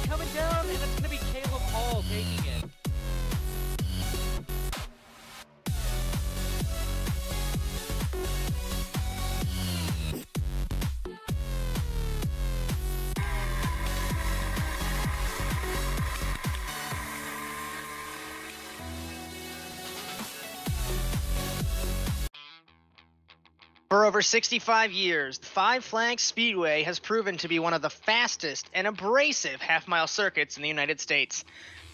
coming down, and it's going to be Caleb Hall taking it. For over 65 years, the Five Flags Speedway has proven to be one of the fastest and abrasive half-mile circuits in the United States.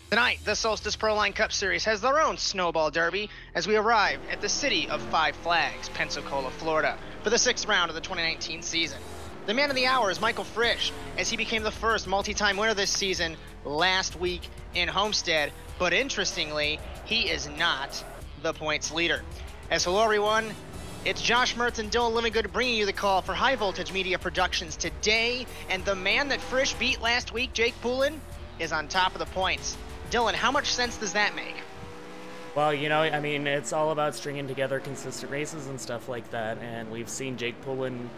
Tonight, the Solstice Proline Cup Series has their own snowball derby as we arrive at the city of Five Flags, Pensacola, Florida, for the 6th round of the 2019 season. The man of the hour is Michael Frisch, as he became the first multi-time winner this season last week in Homestead, but interestingly, he is not the points leader. As hello everyone, it's Josh Mertz and Dylan Livingood bringing you the call for High Voltage Media Productions today, and the man that Frisch beat last week, Jake Poulin, is on top of the points. Dylan, how much sense does that make? Well, you know, I mean, it's all about stringing together consistent races and stuff like that, and we've seen Jake Poulin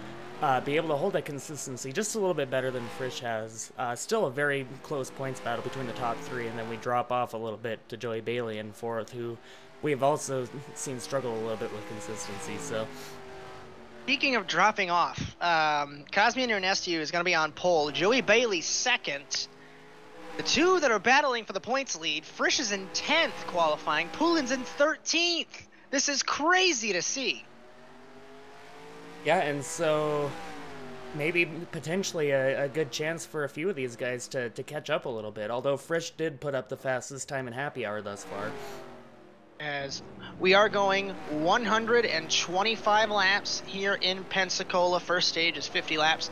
be able to hold that consistency just a little bit better than Frisch has. Still a very close points battle between the top three, and then we drop off a little bit to Joey Bailey in fourth, who we've also seen struggle a little bit with consistency. So, speaking of dropping off, Cosmian Ernestiu is going to be on pole. Joey Bailey second. The two that are battling for the points lead, Frisch is in 10th qualifying, Poulin's in 13th. This is crazy to see. Yeah, and so maybe potentially a good chance for a few of these guys to catch up a little bit, although Frisch did put up the fastest time in happy hour thus far. As we are going 125 laps here in Pensacola. First stage is 50 laps.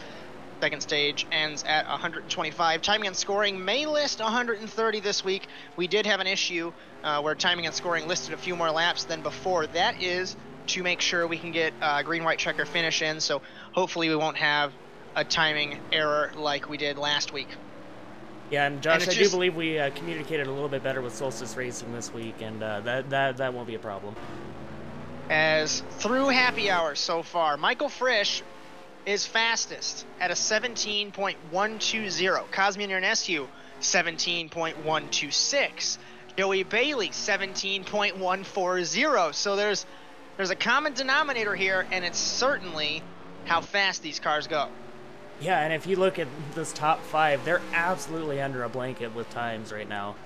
Second stage ends at 125. Timing and scoring may list 130 this week. We did have an issue where timing and scoring listed a few more laps than before. That is to make sure we can get green-white checker finish in, so hopefully we won't have a timing error like we did last week. Yeah, and Josh, I do believe we communicated a little bit better with Solstice Racing this week, and that won't be a problem. As through happy hours so far, Michael Frisch is fastest at a 17.120. Cosmian Ernestiu, 17.126. Joey Bailey, 17.140. So there's a common denominator here, and it's certainly how fast these cars go. Yeah, and if you look at this top five, they're absolutely under a blanket with times right now.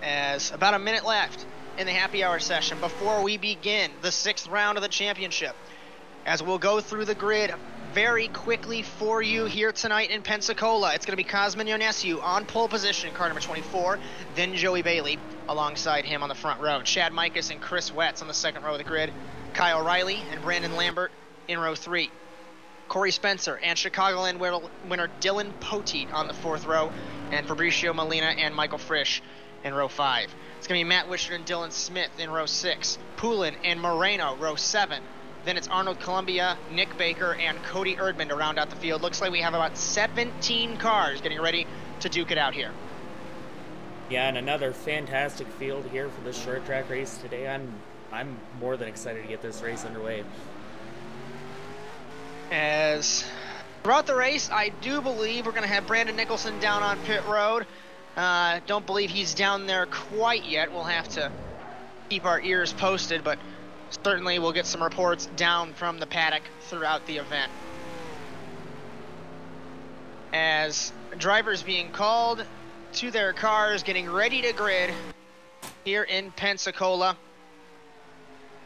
As about a minute left in the happy hour session before we begin the 6th round of the championship. As we'll go through the grid very quickly for you here tonight in Pensacola. It's going to be Cosmin Ionescu on pole position, car number 24, then Joey Bailey alongside him on the front row. Chad Mikas and Chris Wetz on the second row of the grid. Kyle Riley and Brandon Lambert in row 3. Corey Spencer and Chicagoland winner Dylan Poteet on the 4th row, and Fabricio Molina and Michael Frisch in row 5. It's going to be Matt Wishart and Dylan Smith in row 6, Poulin and Moreno, row 7. Then it's Arnold Columbia, Nick Baker, and Cody Erdman to round out the field. Looks like we have about 17 cars getting ready to duke it out here. Yeah, and another fantastic field here for this short track race today. I'm more than excited to get this race underway. As throughout the race, I do believe we're going to have Brandon Nicholson down on pit road. Don't believe he's down there quite yet. We'll have to keep our ears posted, but certainly we'll get some reports down from the paddock throughout the event. As drivers being called to their cars, getting ready to grid here in Pensacola.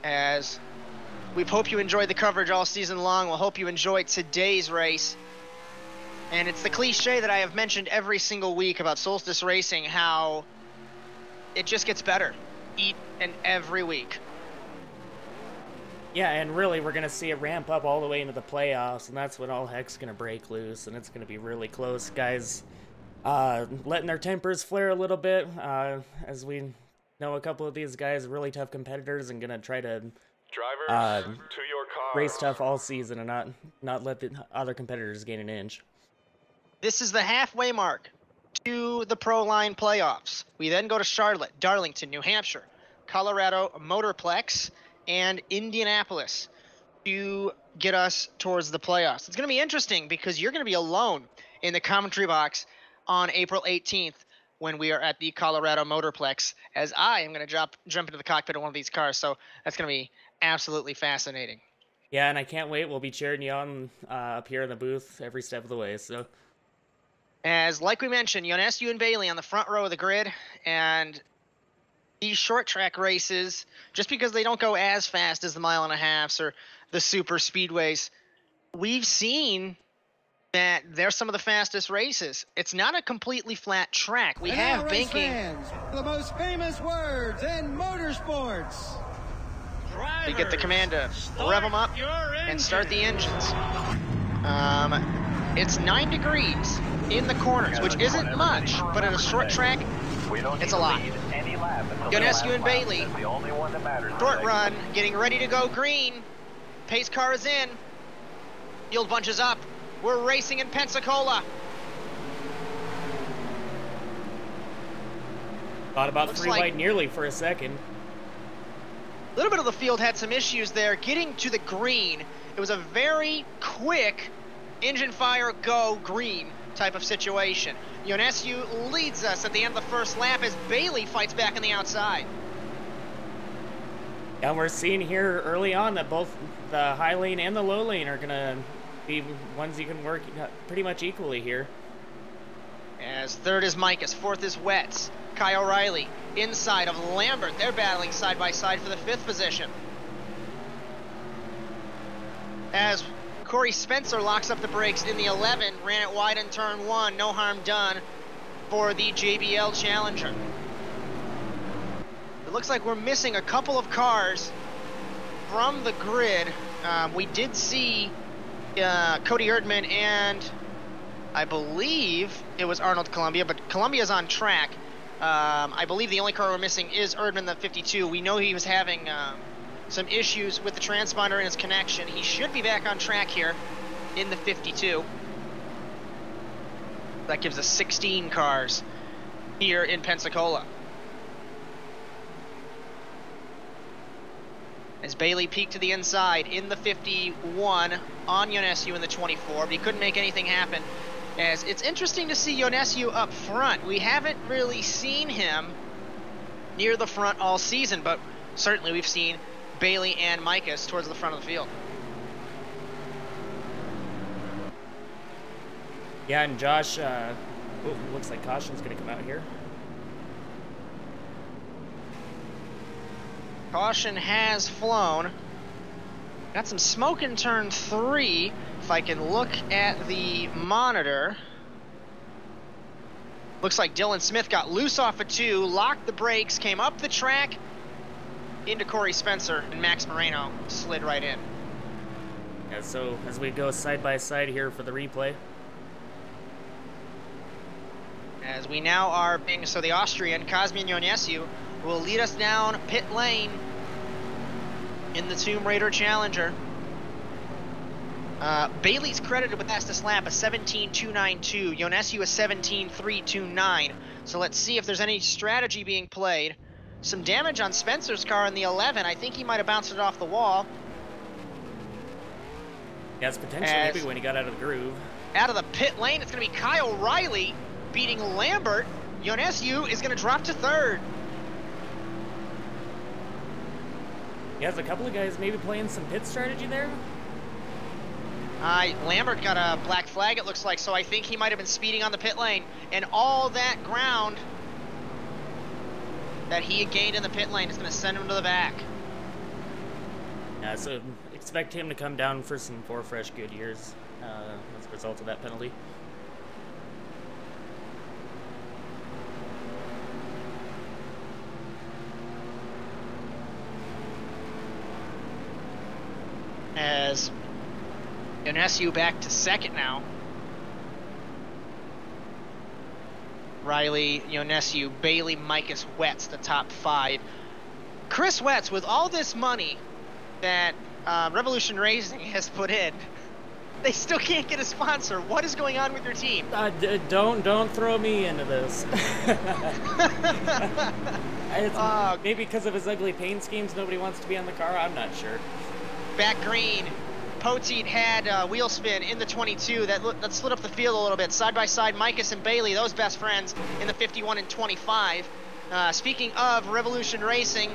As we hope you enjoyed the coverage all season long. We'll hope you enjoyed today's race. And it's the cliche that I have mentioned every single week about Solstice Racing, how it just gets better each and every week. Yeah, and really we're going to see it ramp up all the way into the playoffs, and that's when all heck's going to break loose, and it's going to be really close. Guys letting their tempers flare a little bit, as we know a couple of these guys are really tough competitors and going to try to Drivers, to your car. Race tough all season and not let the other competitors gain an inch. This is the halfway mark to the Proline playoffs. We then go to Charlotte, Darlington, New Hampshire, Colorado Motorplex, and Indianapolis to get us towards the playoffs. It's going to be interesting because you're going to be alone in the commentary box on April 18th when we are at the Colorado Motorplex, as I am going to jump into the cockpit of one of these cars. So that's going to be absolutely fascinating. Yeah, and I can't wait. We'll be cheering you on up here in the booth every step of the way. So, as like we mentioned, Yonescu and Bailey on the front row of the grid, and these short track races, just because they don't go as fast as the 1.5 miles or the super speedways, we've seen that they're some of the fastest races. It's not a completely flat track. We have banking. Fans, the most famous words in motorsports. We get the command to rev them up and start the engines. It's 9 degrees in the corners, which isn't much, but at a short track, it's a lot. Yonescu and Bailey, short run, getting ready to go green. Pace car is in. Field bunches up. We're racing in Pensacola. Thought about Looks 3 like wide nearly for a second. a little bit of the field had some issues there getting to the green. It was a very quick engine fire go green type of situation. Yonescu leads us at the end of the first lap as Bailey fights back on the outside. And we're seeing here early on that both the high lane and the low lane are going to be ones you can work pretty much equally here. As third is Micus, fourth is Wetz. Kai O'Reilly inside of Lambert. They're battling side by side for the 5th position. As Corey Spencer locks up the brakes in the 11, ran it wide in turn 1, no harm done for the JBL Challenger. It looks like we're missing a couple of cars from the grid. We did see Cody Erdman and I believe it was Arnold Columbia, but Columbia's on track. I believe the only car we're missing is Erdman, the 52. We know he was having some issues with the transponder and his connection. He should be back on track here in the 52. That gives us 16 cars here in Pensacola. As Bailey peeked to the inside in the 51 on Yonescu in the 24, but he couldn't make anything happen. As it's interesting to see Yonescu up front. We haven't really seen him near the front all season, but certainly we've seen Bailey and Micus towards the front of the field. Yeah, and Josh, looks like caution's going to come out here. Caution has flown. Got some smoke in turn 3. If I can look at the monitor. Looks like Dylan Smith got loose off of 2, locked the brakes, came up the track into Corey Spencer, and Max Moreno slid right in. Yeah, so as we go side by side here for the replay. As we now are being, so the Austrian, Kazmian Yonescu, will lead us down pit lane in the Tomb Raider Challenger. Bailey's credited with fastest lap, a 17.292. Yonescu a 17.329. So let's see if there's any strategy being played. Some damage on Spencer's car in the 11. I think he might have bounced it off the wall. Yeah, it's potentially maybe when he got out of the groove. Out of the pit lane, it's going to be Kyle O'Reilly beating Lambert. Yonescu is going to drop to 3rd. Yeah, there's a couple of guys maybe playing some pit strategy there. Lambert got a black flag, it looks like, so I think he might have been speeding on the pit lane. And all that ground that he had gained in the pit lane is going to send him to the back. Yeah, so expect him to come down for some 4 fresh good years as a result of that penalty. As Yonescu back to 2nd now. Riley, Yonescu, Bailey, Micus, Wetz, the top 5. Chris Wetz, with all this money that Revolution Racing has put in, they still can't get a sponsor. What is going on with your team? Don't throw me into this. Maybe because of his ugly paint schemes, nobody wants to be on the car. I'm not sure. Back green. Poteet had wheel spin in the 22. That slid up the field a little bit. Side by side, Micus and Bailey, those best friends in the 51 and 25. Speaking of Revolution Racing,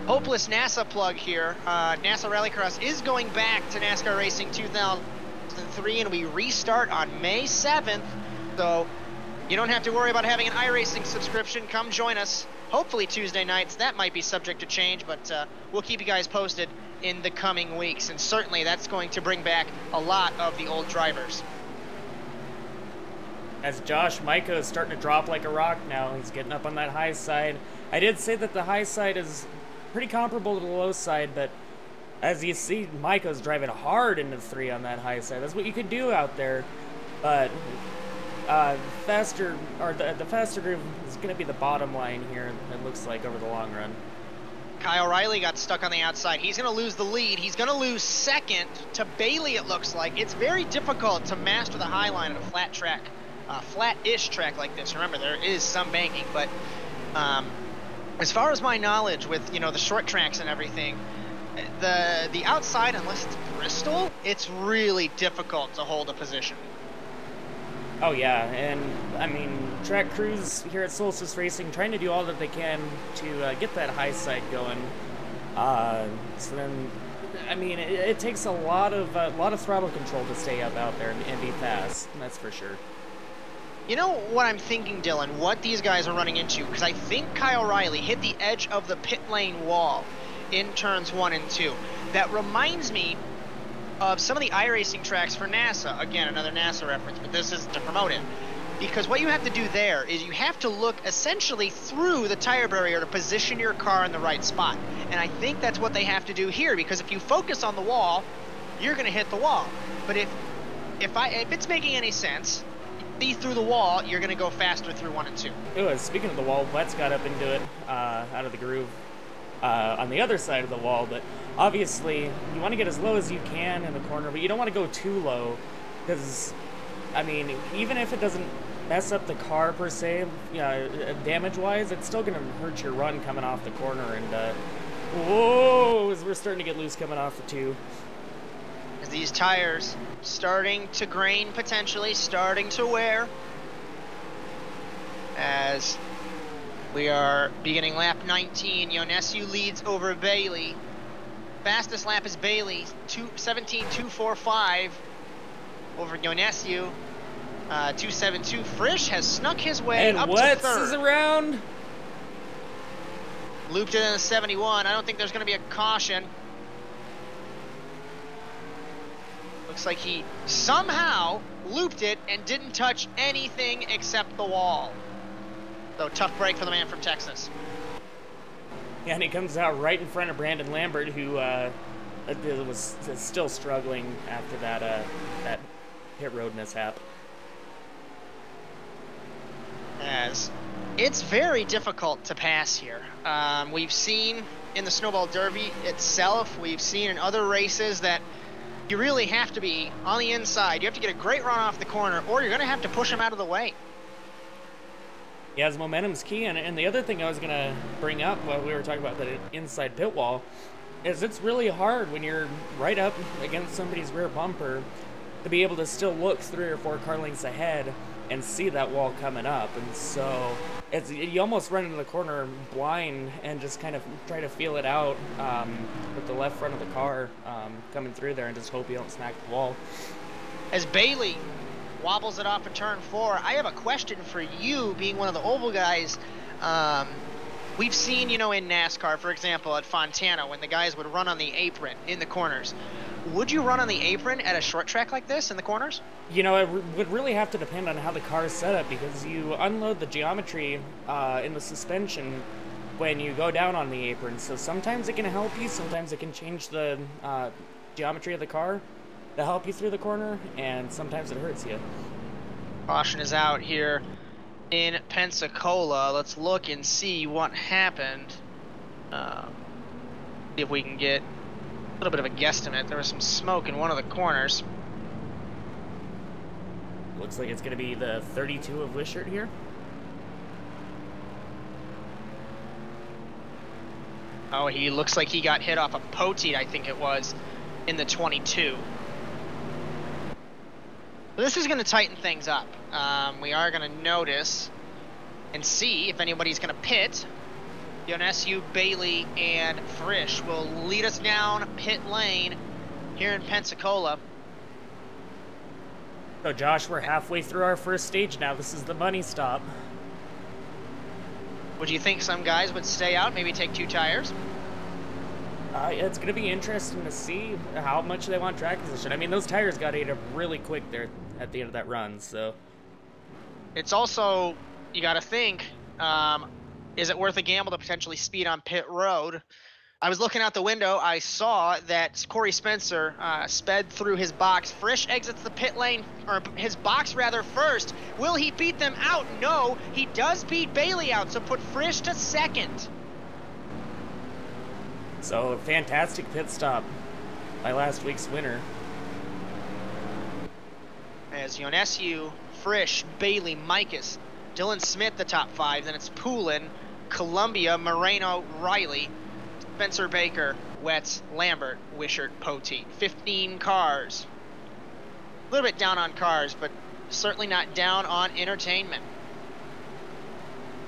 hopeless NASA plug here. NASA Rallycross is going back to NASCAR Racing 2003, and we restart on May 7th. So you don't have to worry about having an iRacing subscription. Come join us. Hopefully Tuesday nights. That might be subject to change, but we'll keep you guys posted in the coming weeks. And certainly that's going to bring back a lot of the old drivers. As Josh Micah is starting to drop like a rock now. He's getting up on that high side. I did say that the high side is pretty comparable to the low side, but as you see, Micah's driving hard into 3 on that high side. That's what you could do out there, but the faster groove is going to be the bottom line here, it looks like, over the long run. Kyle Riley got stuck on the outside. He's going to lose the lead. He's going to lose second to Bailey, it looks like. It's very difficult to master the high line at a flat track. Flat-ish track like this. Remember, there is some banking, but as far as my knowledge with, the short tracks and everything, the outside, unless it's Bristol, it's really difficult to hold a position. Oh yeah, and I mean, track crews here at Solstice Racing trying to do all that they can to get that high side going. So then, I mean, it takes a lot of throttle control to stay up out there and be fast. That's for sure. You know what I'm thinking, Dylan, what these guys are running into, because I think Kyle Riley hit the edge of the pit lane wall in turns 1 and 2. That reminds me of some of the iRacing tracks for NASA. Again, another NASA reference, but this is to promote it. Because what you have to do there is you have to look essentially through the tire barrier to position your car in the right spot. And I think that's what they have to do here, because if you focus on the wall, you're going to hit the wall. But if it's making any sense, through the wall, you're going to go faster through 1 and 2. Ooh, speaking of the wall, Let's got up into it out of the groove on the other side of the wall, but obviously you want to get as low as you can in the corner, but you don't want to go too low, because I mean, even if it doesn't mess up the car per se, damage wise, it's still going to hurt your run coming off the corner. And whoa, as we're starting to get loose coming off the 2. As these tires starting to grain, potentially starting to wear, as we are beginning lap 19. Yonescu leads over Bailey. Fastest lap is Bailey, 17.245 over Yonescu. 2.72. Frisch has snuck his way and up to Wetz 3rd. Is around. Looped it in the 71. I don't think there's going to be a caution. Looks like he somehow looped it and didn't touch anything except the wall. So tough break for the man from Texas. Yeah, and he comes out right in front of Brandon Lambert, who was still struggling after that pit road mishap. As it's very difficult to pass here. We've seen in the Snowball Derby itself, we've seen in other races that you really have to be on the inside. You have to get a great run off the corner, or you're going to have to push him out of the way. Yeah, his momentum's key, and the other thing I was going to bring up while we were talking about the inside pit wall is it's really hard when you're right up against somebody's rear bumper to be able to still look 3 or 4 car lengths ahead and see that wall coming up. And so you almost run into the corner blind and just kind of try to feel it out with the left front of the car coming through there and just hope you don't smack the wall. As Bailey wobbles it off of turn 4, I have a question for you, being one of the oval guys. We've seen, in NASCAR, for example, at Fontana, when the guys would run on the apron in the corners. Would you run on the apron at a short track like this in the corners? It would really have to depend on how the car is set up, because you unload the geometry in the suspension when you go down on the apron. So sometimes it can help you, sometimes it can change the geometry of the car to help you through the corner, and sometimes it hurts you. Caution is out here in Pensacola. Let's look and see what happened. See if we can get a little bit of a guesstimate. There was some smoke in one of the corners. Looks like it's going to be the 32 of Wishart here. Oh, he looks like he got hit off a Poteet, I think it was, in the 22. This is going to tighten things up. We are going to notice and see if anybody's going to pit. Yonescu, Bailey, and Frisch will lead us down pit lane here in Pensacola. So Josh, we're halfway through our first stage now. This is the money stop. Would you think some guys would stay out, maybe take 2 tires? It's going to be interesting to see how much they want track position. I mean, those tires got ate up really quick there at the end of that run, so. It's also, you got to think, is it worth a gamble to potentially speed on pit road? I was looking out the window. I saw that Corey Spencer sped through his box. Frisch exits the pit lane, or his box rather, first. Will he beat them out? No. He does beat Bailey out, so put Frisch to second. So, fantastic pit stop by last week's winner. As Yonescu, Frisch, Bailey, Mikas, Dylan Smith, the top 5. Then it's Poulin, Columbia, Moreno, Riley, Spencer Baker, Wetz, Lambert, Wishart, Poteet. 15 cars. A little bit down on cars, but certainly not down on entertainment.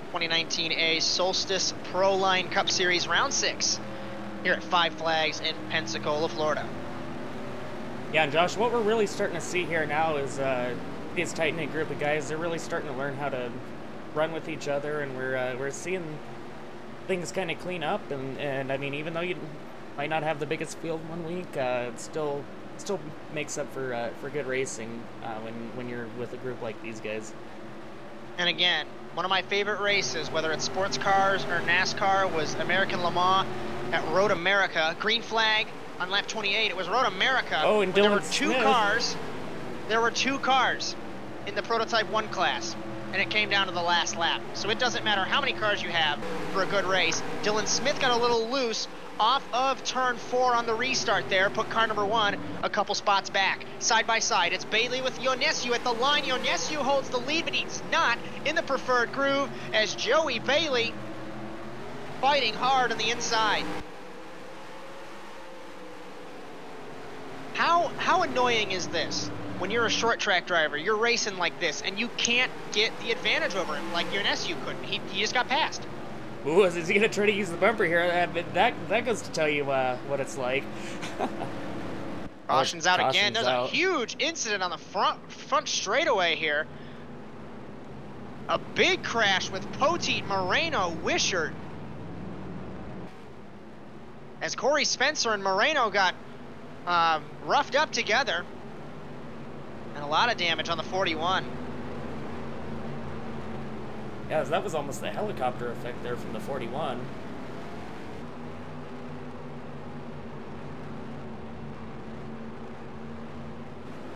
2019 Solstice Proline Cup Series Round 6 here at Five Flags in Pensacola, Florida. Yeah, and Josh, what we're really starting to see here now is this tight-knit group of guys. They're really starting to learn how to run with each other, and we're seeing things kind of clean up. And I mean, even though you might not have the biggest field one week, it still makes up for good racing when you're with a group like these guys. And again, one of my favorite races, whether it's sports cars or NASCAR, was American Le Mans at Road America. Green flag on lap 28. It was Road America. Oh, and there were Dylan two Smith. cars. There were 2 cars in the Prototype 1 class, and it came down to the last lap. So it doesn't matter how many cars you have for a good race. Dylan Smith got a little loose off of turn 4 on the restart there, put car number 1 a couple spots back. Side by side, it's Bailey with Yonescu at the line. Yonescu holds the lead, but he's not in the preferred groove as Joey Bailey fighting hard on the inside. How annoying is this? When you're a short track driver, you're racing like this, and you can't get the advantage over him like Yonescu couldn't. He just got passed. Ooh, is he going to try to use the bumper here? That goes to tell you what it's like. Caution's out again. There's out. a huge incident on the front straightaway here. A big crash with Poteet, Moreno, Wishart. As Corey Spencer and Moreno got roughed up together. And a lot of damage on the 41. Yeah, that was almost the helicopter effect there from the 41.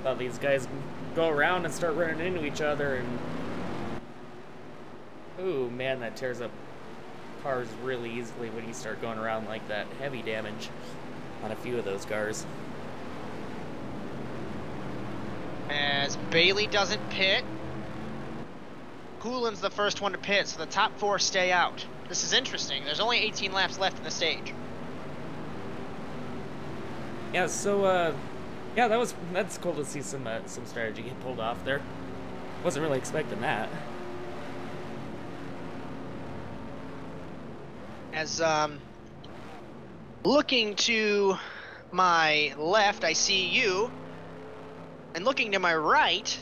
Thought these guys go around and start running into each other, and ooh, man, that tears up cars really easily when you start going around like that. Heavy damage on a few of those cars. As Bailey doesn't pit. Poulin's the first one to pit, so the top 4 stay out. This is interesting. There's only 18 laps left in the stage. Yeah, so yeah, that's cool to see some strategy get pulled off there. Wasn't really expecting that. As looking to my left, I see you. And looking to my right,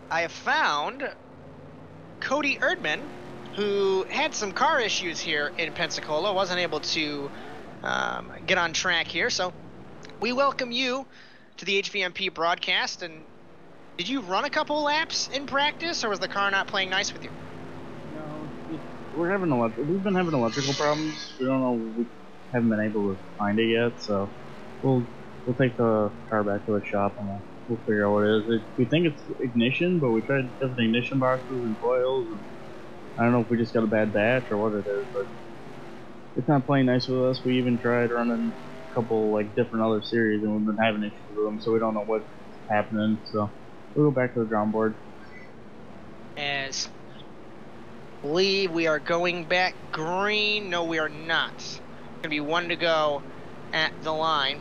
I have found Cody Erdman, who had some car issues here in Pensacola, wasn't able to get on track here. So we welcome you to the HVMP broadcast. And did you run a couple laps in practice, or was the car not playing nice with you? No, we've been having electrical problems. We don't know. We haven't been able to find it yet, so we'll take the car back to the shop and we'll figure out what it is. We think it's ignition, but we tried different ignition boxes and coils. And I don't know if we just got a bad batch or what it is, but it's not playing nice with us. We even tried running a couple like different other series, and we've been having issues with them, so we don't know what's happening. So we'll go back to the drawing board. As I believe we are going back green. No, we are not. Gonna be 1 to go at the line.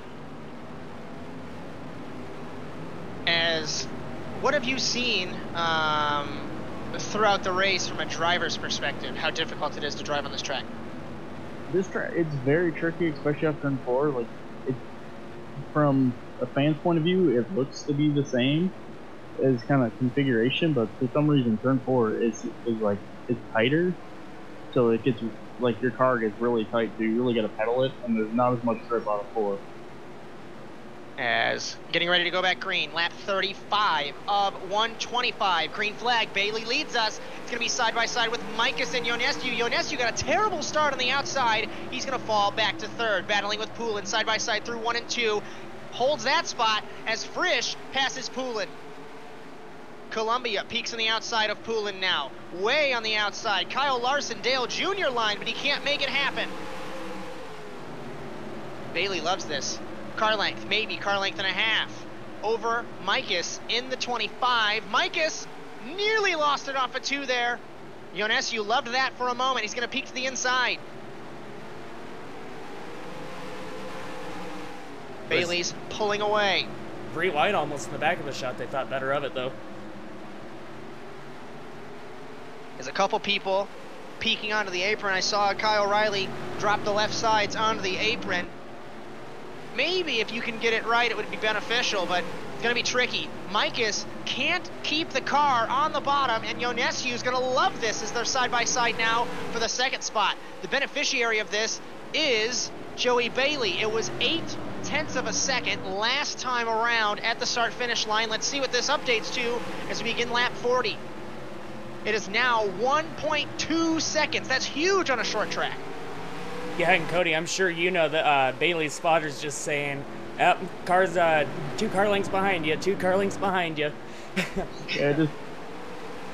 What have you seen throughout the race from a driver's perspective, how difficult it is to drive on this track? This track, it's very tricky, especially after turn 4. Like, from a fan's point of view, it looks to be the same as kind of configuration, but for some reason, turn 4 is like, it's tighter, so it gets, like, your car gets really tight, so you really got to pedal it, and there's not as much grip out of 4. As getting ready to go back green, lap 35 of 125. Green flag, Bailey leads us. It's going to be side by side with Mikas and Ionescu. Ionescu got a terrible start on the outside. He's going to fall back to third, battling with Poulin side by side through 1 and 2. Holds that spot as Frisch passes Poulin. Columbia peeks on the outside of Poulin now. Way on the outside. Kyle Larson, Dale Jr. line, but he can't make it happen. Bailey loves this. Car length, maybe car length and a half. Over Mikas in the 25. Mikas nearly lost it off a 2 there. Ionescu loved that for a moment. He's going to peek to the inside. Bailey's pulling away. 3 wide almost in the back of the shot. They thought better of it, though. There's a couple people peeking onto the apron. I saw Kyle Riley drop the left sides onto the apron. Maybe if you can get it right, it would be beneficial, but it's going to be tricky. Mikas can't keep the car on the bottom, and Ionescu is going to love this as they're side-by-side now for the second spot. The beneficiary of this is Joey Bailey. It was 0.8 of a second last time around at the start-finish line. Let's see what this updates to as we begin lap 40. It is now 1.2 seconds. That's huge on a short track. Yeah, and Cody, I'm sure you know that Bailey's spotter's just saying, car's 2 car lengths behind you, 2 car lengths behind you. Yeah,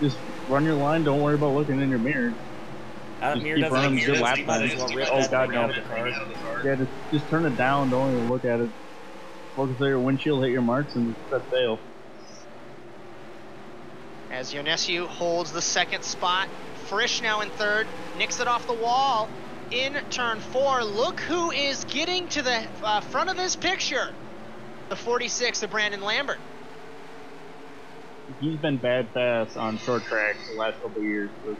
just run your line. Don't worry about looking in your mirror. Mirror doesn't good lap time as well. Oh God, no. Yeah, just turn it down. Don't even look at it. Focus on your windshield, hit your marks, and set sail. As Ionescu holds the second spot, Frisch now in third, nicks it off the wall. In turn 4, look who is getting to the front of this picture. The 46 of Brandon Lambert. He's been bad fast on short tracks the last couple of years, so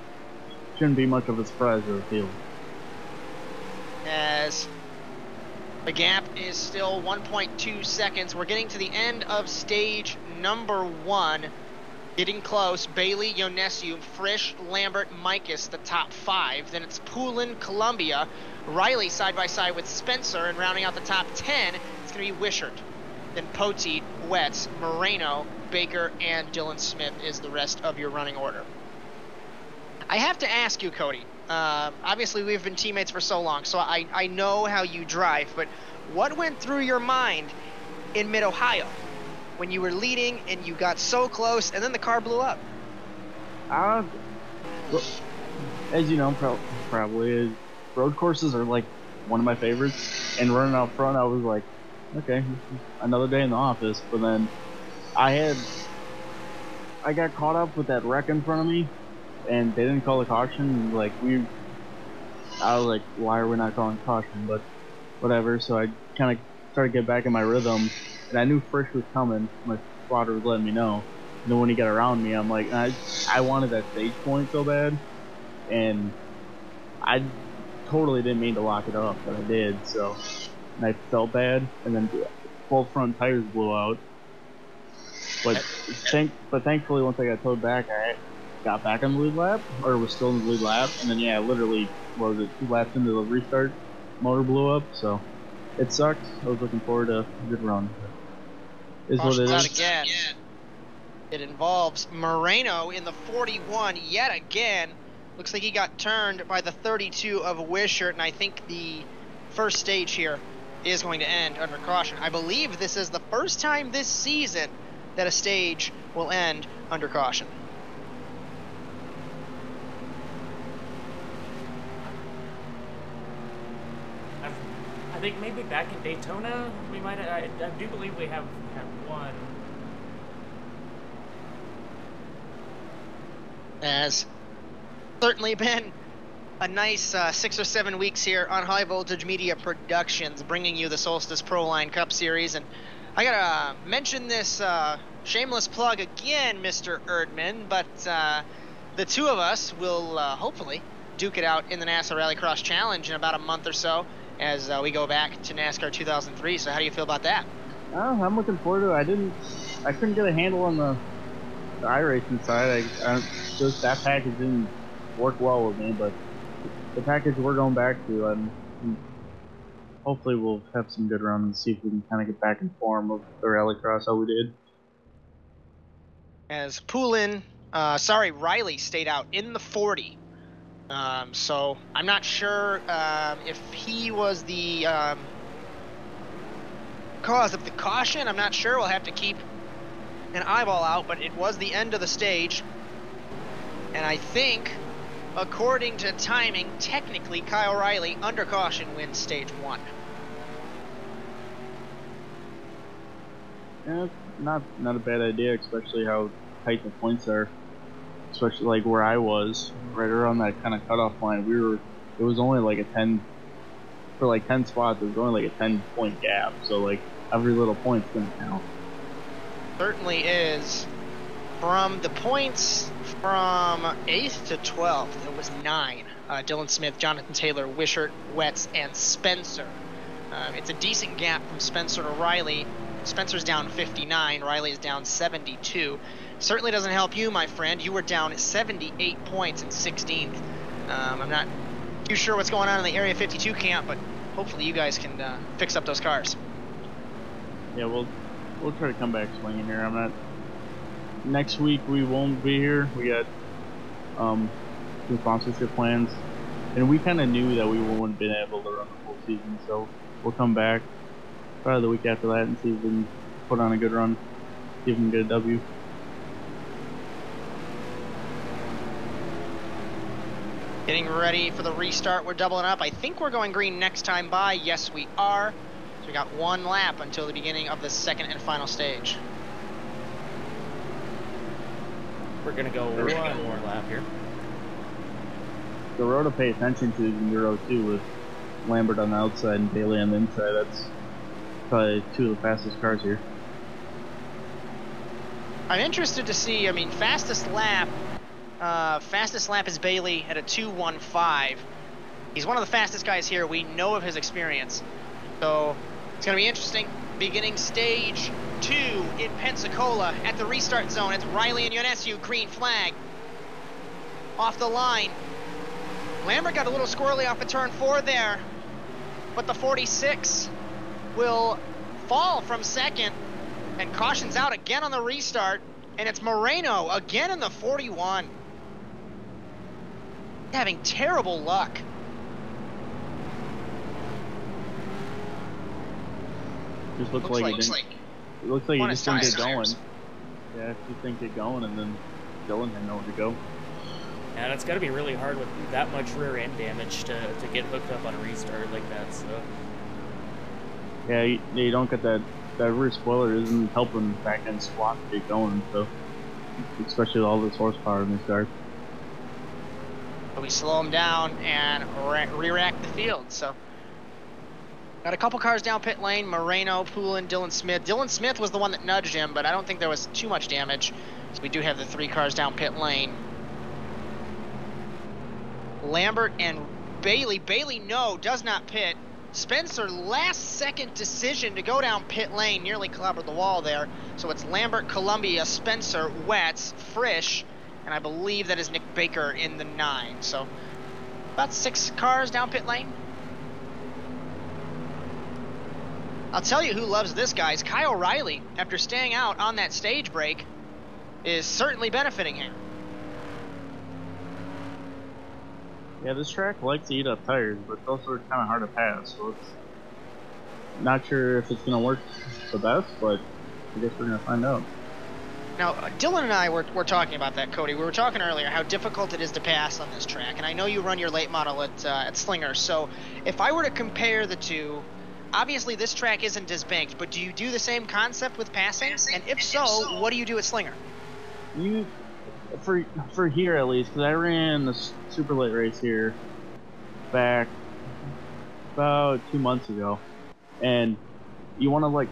shouldn't be much of a surprise to the field. As the gap is still 1.2 seconds. We're getting to the end of stage number 1. Getting close. Bailey, Ionescu, Frisch, Lambert, Mikas, the top 5. Then it's Poulin, Columbia, Riley side by side with Spencer, and rounding out the top 10, it's going to be Wishart. Then Poteet, Wetz, Moreno, Baker, and Dylan Smith is the rest of your running order. I have to ask you, Cody. Obviously, we've been teammates for so long, so I know how you drive, but what went through your mind in Mid-Ohio when you were leading and you got so close and then the car blew up? As you know, probably road courses are like one of my favorites, and running out front, I was like, okay, another day in the office. But then I got caught up with that wreck in front of me, and they didn't call the caution. I was like, why are we not calling caution? But whatever. So I kind of started to get back in my rhythm, and I knew Frisch was coming. My spotter was letting me know. And then when he got around me, I'm like, I wanted that stage point so bad, and I totally didn't mean to lock it up, but I did. So, and I felt bad, and then both front tires blew out. But thankfully, once I got towed back, I got back on the lead lap, or was still in the lead lap, and then literally, 2 laps into the restart, motor blew up. So it sucked. I was looking forward to a good run. Is what it is. Again. It involves Moreno in the 41 yet again. Looks like he got turned by the 32 of Wishart, and I think the first stage here is going to end under caution. I believe this is the first time this season that a stage will end under caution. I think maybe back in Daytona, we might have, I do believe we have one. As certainly been a nice 6 or 7 weeks here on High Voltage Media Productions, bringing you the Solstice Proline Cup Series. And I gotta mention this shameless plug again, Mr. Erdman, but the two of us will hopefully duke it out in the NASCAR Rallycross Challenge in about a month or so as we go back to NASCAR 2003. So how do you feel about that? Oh, I'm looking forward to it. I couldn't get a handle on the iRacing side. Just that package didn't work well with me, but the package we're going back to, hopefully we'll have some good runs and see if we can kind of get back in form of the Rallycross how we did. As Riley stayed out in the 40. So I'm not sure if he was the cause of the caution. I'm not sure. We'll have to keep an eyeball out, but it was the end of the stage. And I think, according to timing, technically Kyle Riley, under caution, wins stage 1. Yeah, not a bad idea, especially how tight the points are. Especially like where I was, right around that kind of cutoff line. It was only like a 10, for like 10 spots, it was only like a 10-point gap. So like every little point's gonna count. Certainly is. From the points from 8th to 12th, it was 9. Dylan Smith, Jonathan Taylor, Wishart, Wetz, and Spencer. It's a decent gap from Spencer to Riley. Spencer's down 59, Riley is down 72. Certainly doesn't help you, my friend. You were down 78 points in 16th. I'm not too sure what's going on in the Area 52 camp, but hopefully you guys can fix up those cars. Yeah, we'll try to come back swinging here. Next week we won't be here. We got some sponsorship plans, and we kind of knew that we wouldn't been able to run the full season, so we'll come back probably the week after that and see if we can put on a good run, see if we can get a W. Getting ready for the restart. We're doubling up. I think we're going green next time by. Yes, we are. So we got 1 lap until the beginning of the second and final stage. We're going to go one more lap here. The row to pay attention to is in Euro 2 with Lambert on the outside and Bailey on the inside. That's probably 2 of the fastest cars here. I'm interested to see, fastest lap is Bailey at a 2:15. He's one of the fastest guys here. We know of his experience. So it's going to be interesting. Beginning stage 2 in Pensacola at the restart zone. It's Riley and Ionescu, green flag. Off the line. Lambert got a little squirrely off of turn 4 there, but the 46 will fall from second, and caution's out again on the restart, and it's Moreno again in the 41. Having terrible luck. Just looks like you just didn't get going. Yeah, if you didn't get going, and then Dylan had nowhere to go. Yeah, and it's got to be really hard with that much rear end damage to get hooked up on a restart like that. So yeah, you don't get that rear spoiler isn't helping back end squat to get going. So especially with all this horsepower in this car. We slow him down and re-rack the field. So got a couple cars down pit lane. Moreno, Poulin, Dylan Smith. Dylan Smith was the one that nudged him, but I don't think there was too much damage. So we do have the 3 cars down pit lane. Lambert and Bailey. Bailey, no, does not pit. Spencer, last second decision to go down pit lane, nearly clobbered the wall there. So it's Lambert, Columbia, Spencer, Wetz, Frisch, and I believe that is Nick Baker in the 9. So about 6 cars down pit lane. I'll tell you who loves this, guys. Kyle Riley, after staying out on that stage break, is certainly benefiting him. Yeah, this track likes to eat up tires, but it's also kind of hard to pass, so it's not sure if it's going to work the best, but I guess we're going to find out. Now, Dylan and I were talking about that, Cody. We were talking earlier how difficult it is to pass on this track, and I know you run your late model at Slinger, so if I were to compare the two, obviously this track isn't as banked, but do you do the same concept with passing? And if so, what do you do at Slinger? For here at least, because I ran the super late race here, back about 2 months ago, and you want to, like,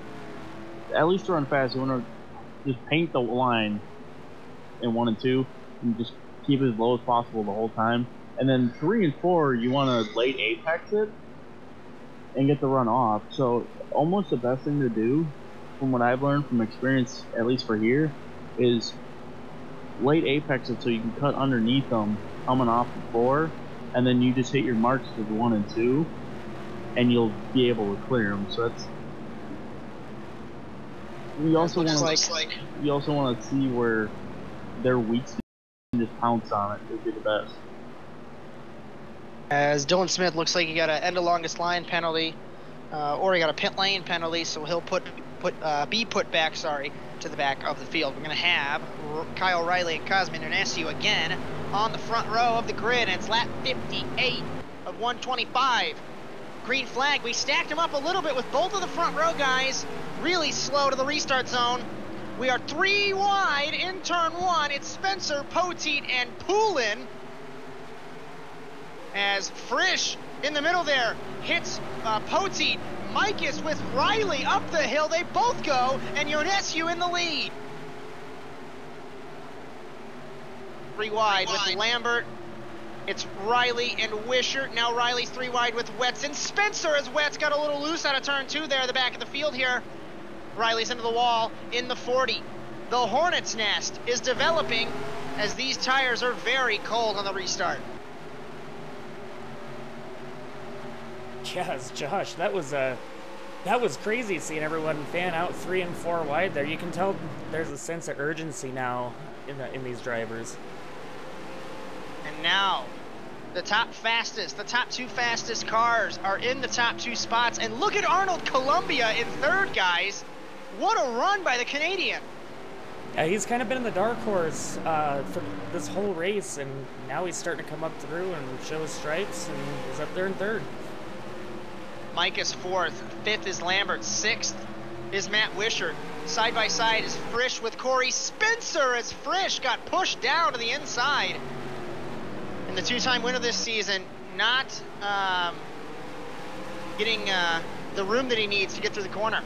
at least to run fast, you want to just paint the line in 1 and 2 and just keep it as low as possible the whole time. And then 3 and 4, you want to late apex it and get the run off. So almost the best thing to do, from what I've learned from experience, at least for here, is late apex it so you can cut underneath them coming off the 4, and then you just hit your marks with 1 and 2, and you'll be able to clear them. So that's. You also want to see where they're weak and just pounce on it. Would be the best. As Dylan Smith looks like he got an end of longest line penalty, or he got a pit lane penalty, so he'll be put back, to the back of the field. We're going to have Kyle Riley and Cosmin Ionescu again on the front row of the grid, and it's lap 58 of 125. Green flag. We stacked him up a little bit with both of the front row guys really slow to the restart zone. We are 3 wide in turn 1. It's Spencer, Poteet, and Poulin. As Frisch in the middle there hits Poteet. Mike is with Riley up the hill. They both go, and Ionescu in the lead. 3 wide with Lambert. It's Riley and Wishart. Now Riley's 3 wide with Wetz and Spencer, as Wetz got a little loose out of turn 2 there at the back of the field here. Riley's into the wall in the 40. The Hornet's Nest is developing as these tires are very cold on the restart. Yes, Josh, that was crazy seeing everyone fan out 3 and 4 wide there. You can tell there's a sense of urgency now in these drivers. And now the top 2 fastest cars are in the top 2 spots. And look at Arnold Columbia in 3rd, guys. What a run by the Canadian. Yeah, he's kind of been in the dark horse for this whole race, and now he's starting to come up through and show his stripes, and he's up there in 3rd. Mike is 4th. 5th is Lambert. 6th is Matt Wishart. Side by side is Frisch with Corey Spencer, as Frisch got pushed down to the inside. And the 2-time winner this season not getting the room that he needs to get through the corner.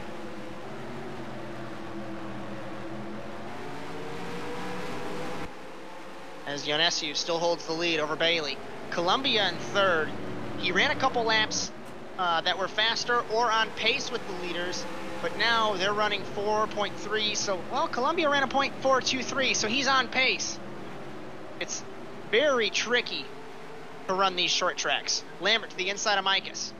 As Ionescu still holds the lead over Bailey. Columbia in 3rd. He ran a couple laps that were faster or on pace with the leaders, but now they're running 4.3. So, well, Columbia ran a .423, so he's on pace. It's very tricky to run these short tracks. Lambert to the inside of Micus.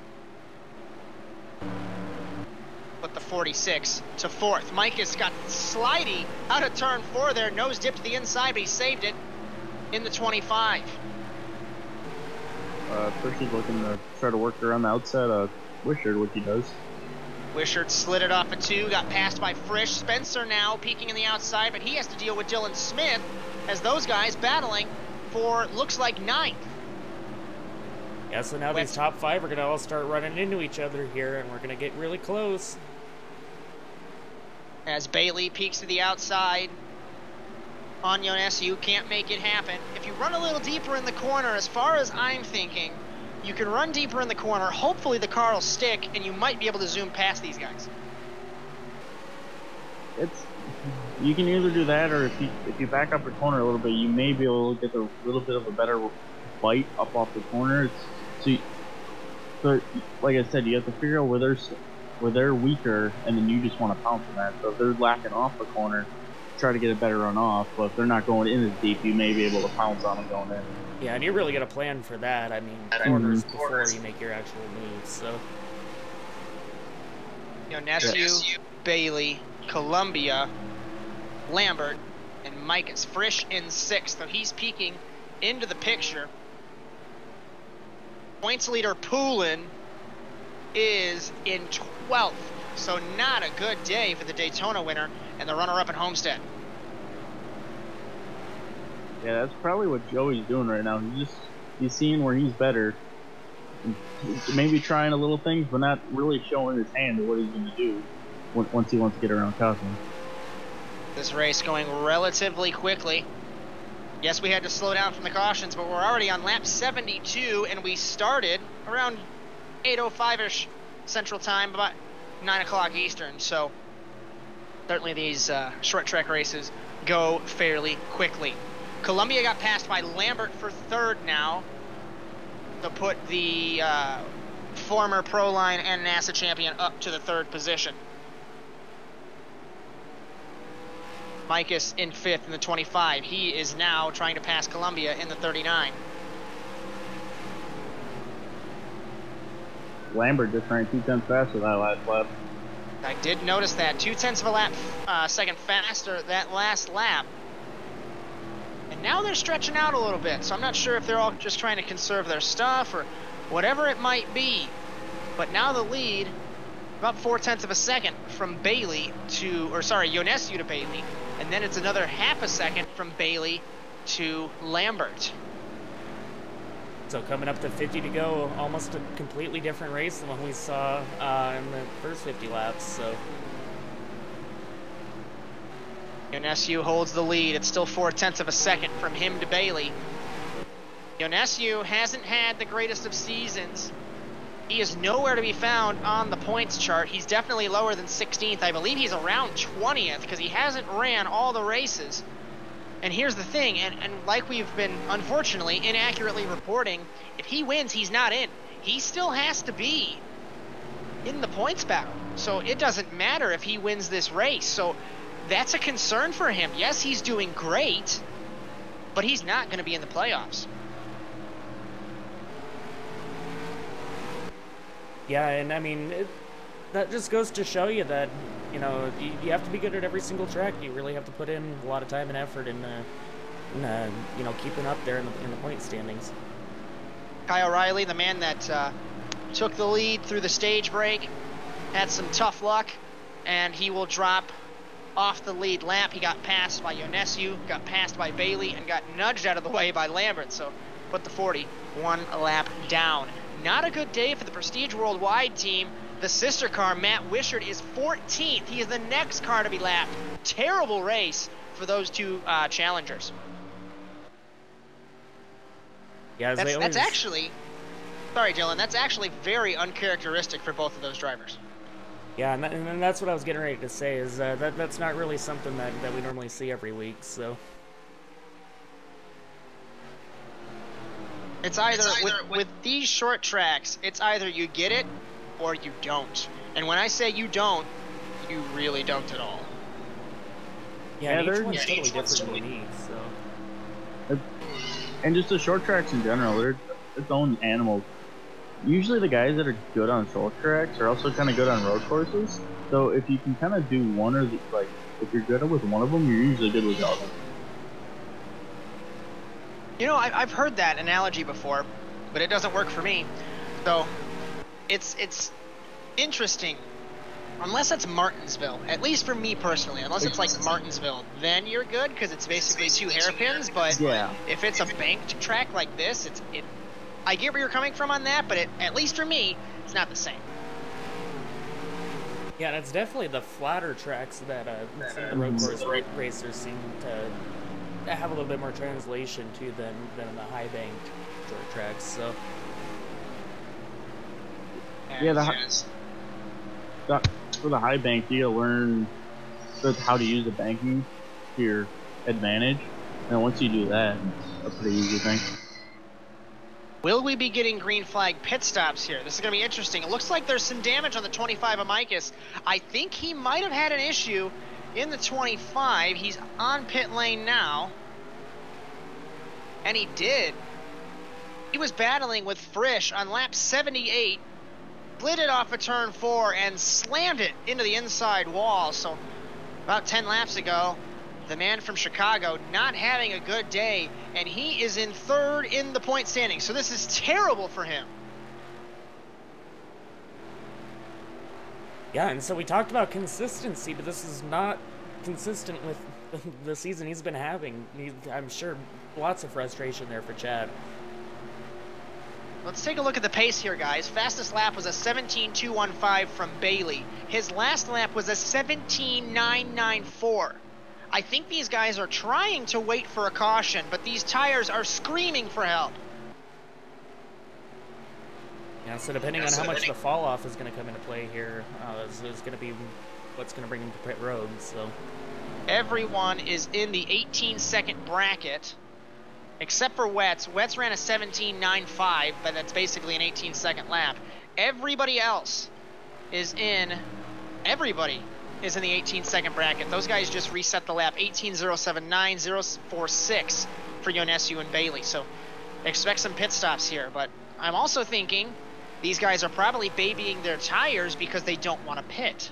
With the 46 to 4th. Micus got slidey out of turn 4 there. Nose dipped to the inside, but he saved it in the 25. First he's looking to try to work around the outside of Wishart, which he does. Wishart slid it off a 2, got passed by Frisch. Spencer now peeking in the outside, but he has to deal with Dylan Smith as those guys battling for, looks like, 9th. Yeah, so now these top 5 are going to all start running into each other here, and we're going to get really close. As Bailey peeks to the outside on Ionescu, can't make it happen. If you run a little deeper in the corner, as far as I'm thinking, you can run deeper in the corner. Hopefully the car will stick, and you might be able to zoom past these guys. You can either do that, or if you back up the corner a little bit, you may be able to get a little bit of a better bite up off the corner. So like I said, you have to figure out where they're weaker, and then you just want to pounce on that. So if they're lacking off the corner, try to get a better run off. But if they're not going in as deep, you may be able to pounce on them going in. Yeah, and you really got to plan for that. I mean, corners before you make your actual moves. So Ionescu, Bailey, Columbia, Lambert, and Micus. Frisch in 6th, so he's peeking into the picture. Points leader Poulin is in 12th, so not a good day for the Daytona winner and the runner-up at Homestead. Yeah, that's probably what Joey's doing right now. He's seeing where he's better, and maybe trying a little things, but not really showing his hand of what he's going to do once he wants to get around Cosmin. This race going relatively quickly. Yes, we had to slow down from the cautions, but we're already on lap 72, and we started around 8:05ish Central Time, about 9 o'clock Eastern. So certainly these short track races go fairly quickly. Columbia got passed by Lambert for third now to put the former Proline and NASA champion up to the third position. Micus in fifth in the 25. He is now trying to pass Columbia in the 39. Lambert just ran 2/10 faster that last lap. I did notice that. 0.2 of a lap second faster that last lap. And now they're stretching out a little bit, so I'm not sure if they're all just trying to conserve their stuff or whatever it might be. But now the lead, about 0.4 of a second from Bailey to, or sorry, Ionescu to Bailey. And then it's another 0.5 second from Bailey to Lambert. So coming up to 50 to go, almost a completely different race than what we saw in the first 50 laps. So Ionescu holds the lead. It's still 0.4 of a second from him to Bailey. Ionescu hasn't had the greatest of seasons. He is nowhere to be found on the points chart. He's definitely lower than 16th. I believe he's around 20th because he hasn't ran all the races. And here's the thing, and like we've been unfortunately inaccurately reporting, if he wins, he's not in. He still has to be in the points battle. So it doesn't matter if he wins this race. So that's a concern for him. Yes, he's doing great, but he's not going to be in the playoffs. yeah, and I mean, that just goes to show you that, you know, you have to be good at every single track. You really have to put in a lot of time and effort in you know, keeping up there in the point standings. Kyle Riley, the man that took the lead through the stage break, had some tough luck, and he will drop off the lead lap. He got passed by Ionescu, got passed by Bailey, and got nudged out of the way by Lambert, so put the 40 one lap down. Not a good day for the Prestige Worldwide team. The sister car, Matt Wishart, is 14th. He is the next car to be lapped. Terrible race for those two challengers. Yeah, that's actually, sorry Dylan, that's actually very uncharacteristic for both of those drivers. Yeah, and that's what I was getting ready to say, is that's not really something that we normally see every week, so. It's either with these short tracks, it's either you get it or you don't. And when I say you don't, you really don't at all. Yeah, each one's totally different than me, so. And just the short tracks in general, they're its own animals. Usually the guys that are good on short tracks are also kind of good on road courses. So if you can kind of do one or the, like, if you're good with one of them, you're usually good with the other. You know, I've heard that analogy before, but it doesn't work for me. So it's interesting. Unless it's Martinsville, at least for me personally, unless it's like Martinsville, then you're good because it's basically two hairpins. But yeah, if it's a banked track like this, I get where you're coming from on that, but at least for me, it's not the same. Yeah, and it's definitely the flatter tracks that some of the road course racers seem to have a little bit more translation to than the high banked short tracks. So yeah, for the high bank, you gotta learn how to use the banking to your advantage, and once you do that, it's a pretty easy thing. Will we be getting green flag pit stops here? This is going to be interesting. It looks like there's some damage on the 25 of Micus. I think he might have had an issue in the 25. He's on pit lane now. And he did. He was battling with Frisch on lap 78. Slid it off of turn 4 and slammed it into the inside wall. So about 10 laps ago, the man from Chicago not having a good day, and he is in third in the point standing. So this is terrible for him. yeah, and so we talked about consistency, but this is not consistent with the season he's been having. I'm sure lots of frustration there for Chad. Let's take a look at the pace here, guys. Fastest lap was a 17.215 from Bailey. His last lap was a 17.994. I think these guys are trying to wait for a caution, but these tires are screaming for help. Yeah, so depending on how much the fall off is going to come into play here, is going to be what's going to bring him to pit road. So everyone is in the 18-second bracket, except for Wets. Wets ran a 17.95, but that's basically an 18-second lap. Everybody else is in. Everybody is in the 18-second bracket. Those guys just reset the lap. 18.079, 046 for Yonescu and Bailey. So expect some pit stops here. But I'm also thinking these guys are probably babying their tires because they don't want to pit.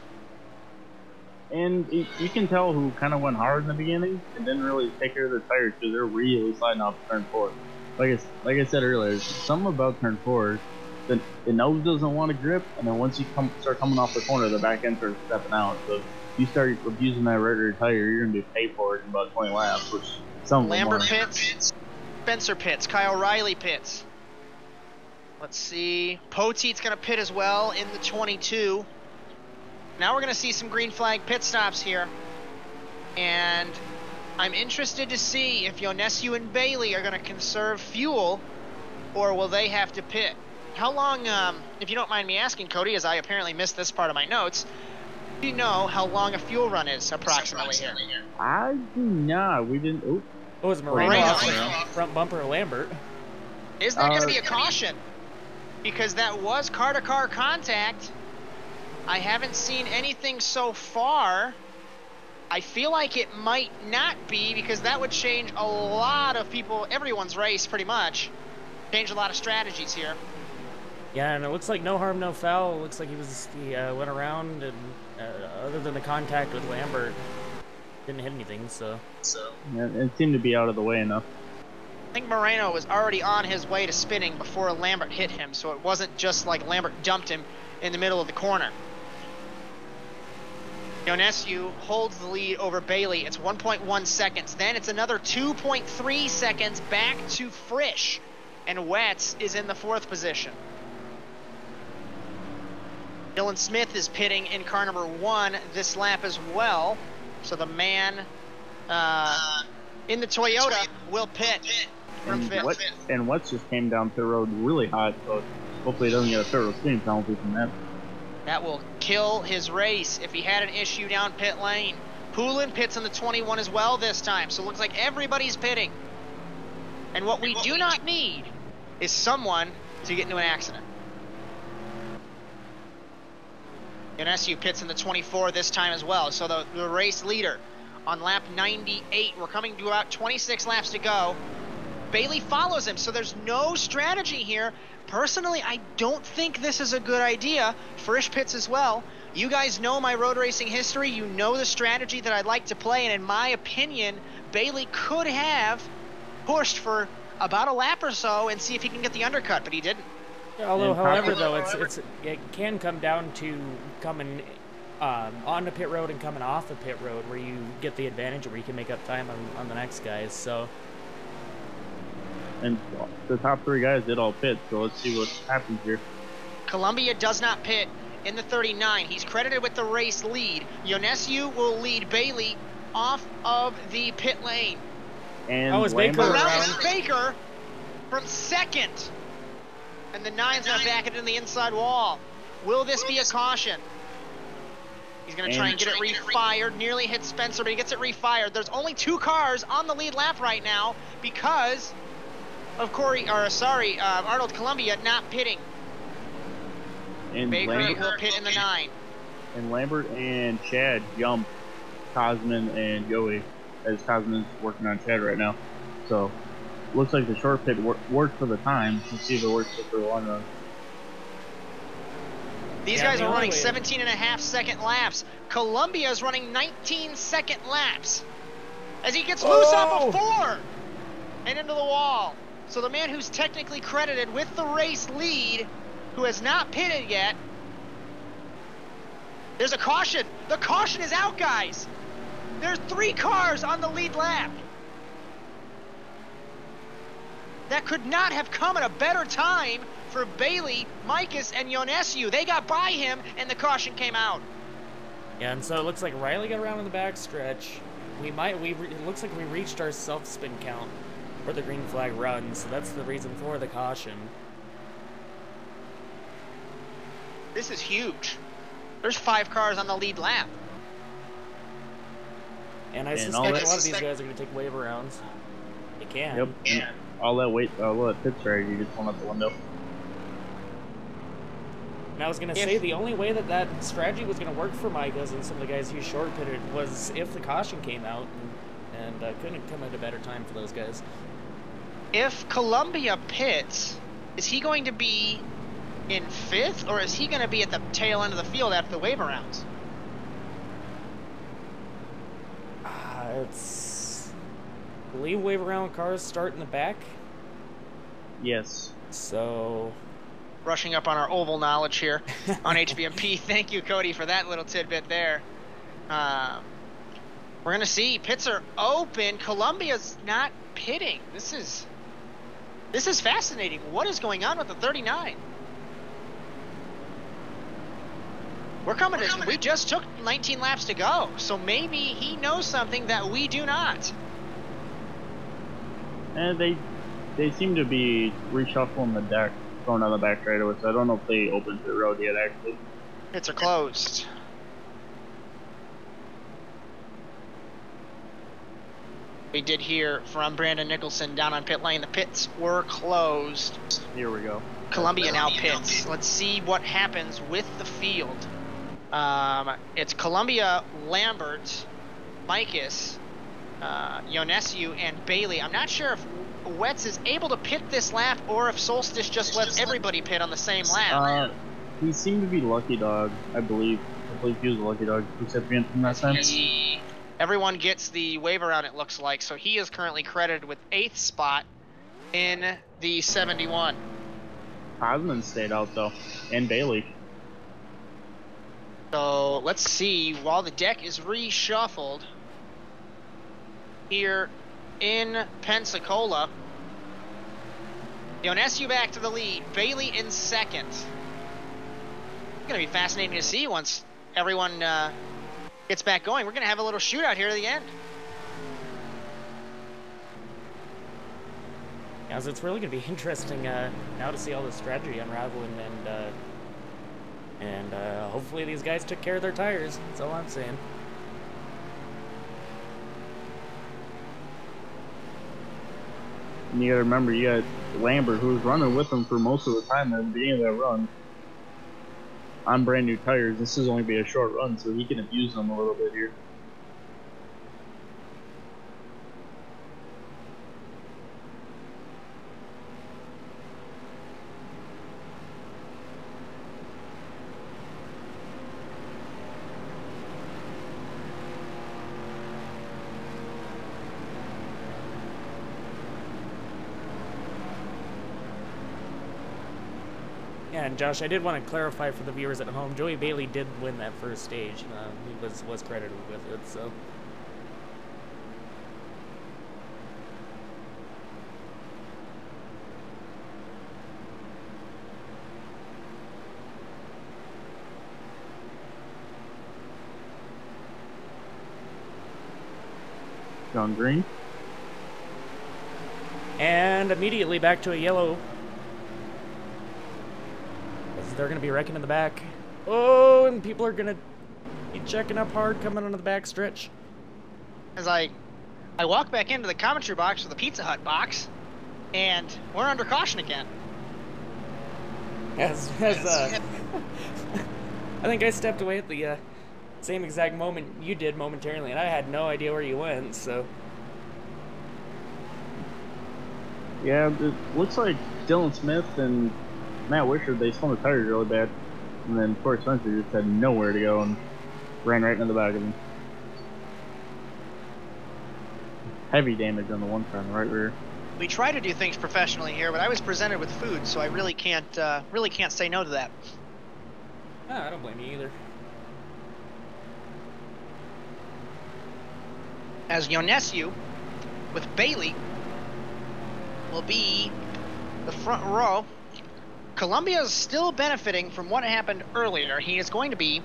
And you can tell who kind of went hard in the beginning and didn't really take care of their tires because they're really sliding off turn 4. Like I said earlier, something about turn 4, the nose doesn't want to grip, and then once you start coming off the corner, the back end starts stepping out. So if you start abusing that rear tire, you're going to be paid for it in about 20 laps, which some Lambert pits, Spencer pits, Kyle Riley pits. Let's see. Poteet's going to pit as well in the 22. Now we're going to see some green flag pit stops here. And I'm interested to see if Yonescu and Bailey are going to conserve fuel, or will they have to pit? How long, if you don't mind me asking, Cody, as I apparently missed this part of my notes, do you know how long a fuel run is approximately here? I do not. We didn't. Oops. it was Moreno front bumper Lambert. Is there going to be a caution? Because that was car-to-car contact. I haven't seen anything so far. I feel like it might not be, because that would change a lot of everyone's race pretty much. Change a lot of strategies here. Yeah, and it looks like no harm, no foul. It looks like he went around, and other than the contact with Lambert, didn't hit anything. So Yeah, it seemed to be out of the way enough. I think Moreno was already on his way to spinning before Lambert hit him, so it wasn't just like Lambert dumped him in the middle of the corner. Yonescu holds the lead over Bailey. It's 1.1 seconds. Then it's another 2.3 seconds back to Frisch. And Wets is in the 4th position. Dylan Smith is pitting in car number 1 this lap as well. So the man in the Toyota will pit from 5th. And Wets just came down pit road really hot, so hopefully he doesn't get a pit road speeding penalty from that. That will kill his race if he had an issue down pit lane. Poulin pits in the 21 as well this time, so it looks like everybody's pitting. And what we do not need is someone to get into an accident. Yonescu pits in the 24 this time as well, so the race leader on lap 98. We're coming to about 26 laps to go. Bailey follows him, so there's no strategy here. Personally, I don't think this is a good idea. Frisch pits as well. You guys know my road racing history. You know the strategy that I'd like to play, and in my opinion, Bailey could have pushed for about a lap or so and see if he can get the undercut, but he didn't. Although, however, though, it can come down to coming on the pit road and coming off the pit road, where you get the advantage, where you can make up time on the next guys. So. And the top 3 guys did all pit, so let's see what happens here. Columbia does not pit in the 39. He's credited with the race lead. Yonescu will lead Bailey off of the pit lane. And is Baker around Baker from 2nd. And the 9's going to back it in the inside wall. Will this be a caution? He's going to try and get it refired. Nearly hits Spencer, but he gets it refired. There's only 2 cars on the lead lap right now because of Arnold Columbia not pitting. And Baker Lambert will pit in the 9. And Lambert and Chad jumped Cosman and Joey, as Cosman's working on Chad right now. So looks like the short pit worked for the time. Let's see if it works for the long run. These guys are running 17.5-second laps. Columbia is running 19-second laps as he gets loose off of 4 and into the wall. So the man who's technically credited with the race lead, who has not pitted yet, there's a caution. The caution is out, guys. There's 3 cars on the lead lap. That could not have come at a better time for Bailey, Mikas, and Yonescu. They got by him, and the caution came out. Yeah, and so it looks like Riley got around in the back stretch. It looks like we reached our self-spin count for the green flag run, so that's the reason for the caution. This is huge. There's 5 cars on the lead lap. And I suspect a lot of these guys are going to take wave rounds. They can. Yep. Yeah. All that pit strategy just went out the window. And I was going to say, the only way that that strategy was going to work for Micahs and some of the guys who short pitted was if the caution came out, and couldn't come at a better time for those guys. If Columbia pits, is he going to be in 5th, or is he going to be at the tail end of the field after the wave rounds? It's... I believe wave around cars start in the back. Yes. So... Brushing up on our oval knowledge here on HBMP. Thank you, Cody, for that little tidbit there. We're going to see pits are open. Columbia's not pitting. This is fascinating. What is going on with the 39? We just took 19 laps to go, so maybe he knows something that we do not. And they seem to be reshuffling the deck, going on the back straightaway, so I don't know if they opened the road yet, actually. Pits are closed. We did hear from Brandon Nicholson down on pit lane. The pits were closed. Here we go. Columbia now pits. Let's see what happens with the field. It's Columbia, Lambert, Micahs, Ionescu, and Bailey. I'm not sure if Wetz is able to pit this lap or if Solstice just lets everybody pit on the same lap. He seemed to be lucky dog, I believe. I believe he was a lucky dog recipient in that sense. Everyone gets the wave around, it looks like, so he is currently credited with 8th spot in the 71. Osmond stayed out, though, and Bailey. So let's see, while the deck is reshuffled here in Pensacola, Ionescu back to the lead, Bailey in 2nd. It's going to be fascinating to see once everyone gets back going. We're going to have a little shootout here at the end. Yeah, so it's really going to be interesting now to see all the strategy unraveling, and hopefully these guys took care of their tires. That's all I'm saying. And you got to remember, you got Lambert, who was running with them for most of the time at the beginning of that run. On brand new tires, this is only be a short run, so he can abuse them a little bit here. Yeah, and Josh, I did want to clarify for the viewers at home, Joey Bailey did win that first stage. He was credited with it, so... John Green. And immediately back to a yellow. They're going to be wrecking in the back. Oh, and people are going to be checking up hard coming onto the back stretch. As I walk back into the commentary box or the Pizza Hut box, and we're under caution again. I think I stepped away at the same exact moment you did momentarily, and I had no idea where you went, so... Yeah, it looks like Dylan Smith and Matt Wisher, they spun the tires really bad. And then Corey Spencer just had nowhere to go and ran right into the back of him. Heavy damage on the one side, right rear. We try to do things professionally here, but I was presented with food, so I really can't say no to that. I don't blame you either. As Ionescu with Bailey will be the front row. Columbia is still benefiting from what happened earlier. He is going to be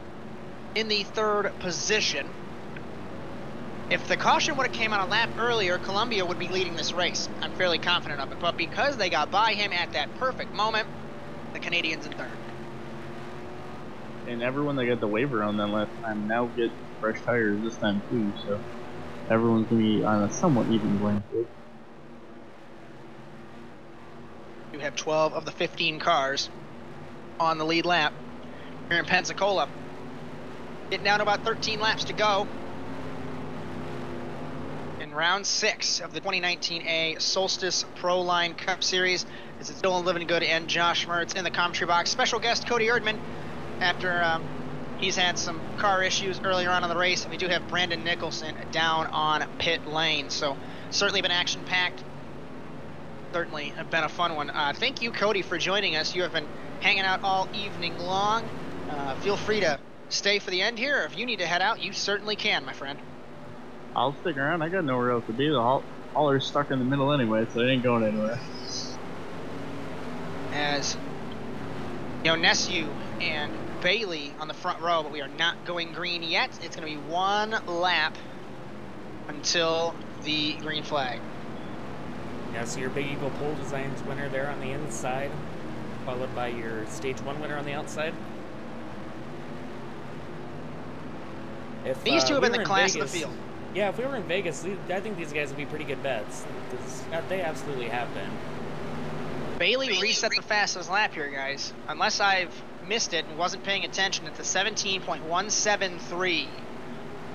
in the 3rd position. If the caution would have came out a lap earlier, Columbia would be leading this race. I'm fairly confident of it. But because they got by him at that perfect moment, the Canadians in 3rd. And everyone that got the waiver on that last time now get fresh tires this time too, so everyone's going to be on a somewhat even playing field. You have 12 of the 15 cars on the lead lap here in Pensacola. Getting down to about 13 laps to go in round 6 of the 2019A Solstice Proline Cup Series. This is Dylan Livingood and Josh Mertz in the commentary box. Special guest Cody Erdman after he's had some car issues earlier on in the race. And we do have Brandon Nicholson down on pit lane. So certainly been action-packed. Certainly been a fun one. Thank you, Cody, for joining us. You have been hanging out all evening long. Feel free to stay for the end here. If you need to head out, you certainly can, my friend. I'll stick around. I got nowhere else to be. The hauler's stuck in the middle anyway, so it ain't going anywhere. As Yonescu and Bailey on the front row, but we are not going green yet. It's going to be one lap until the green flag. Yeah, so your Big Eagle Pole Designs winner there on the inside, followed by your Stage 1 winner on the outside. If, These two have been the class Vegas, of the field. Yeah, if we were in Vegas, I think these guys would be pretty good bets. They absolutely have been. Bailey reset the fastest lap here, guys. Unless I've missed it and wasn't paying attention, it's a 17.173.